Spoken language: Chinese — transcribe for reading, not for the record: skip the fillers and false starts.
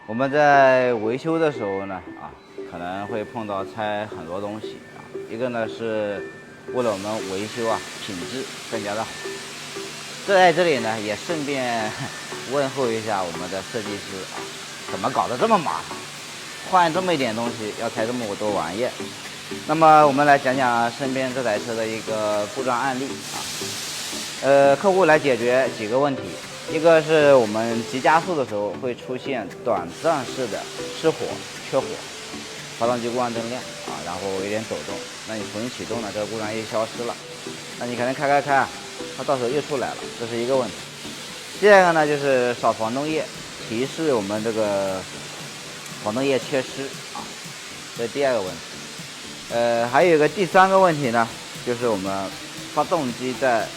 我们在维修的时候呢，可能会碰到拆很多东西啊。一个呢是为了我们维修品质更加的好。在这里呢也顺便问候一下我们的设计师怎么搞得这么麻烦，换这么一点东西要拆这么多玩意儿。那么我们来讲讲身边这台车的一个故障案例客户来解决几个问题。一个是我们急加速的时候会出现短暂式的失火、缺火，发动机故障灯亮然后有点抖动，那你重新启动呢，这个故障又消失了，那你可能开它到时候又出来了，这是一个问题。第二个呢就是少防冻液，提示我们这个防冻液缺失这是第二个问题。还有一个第三个问题呢，就是我们发动机在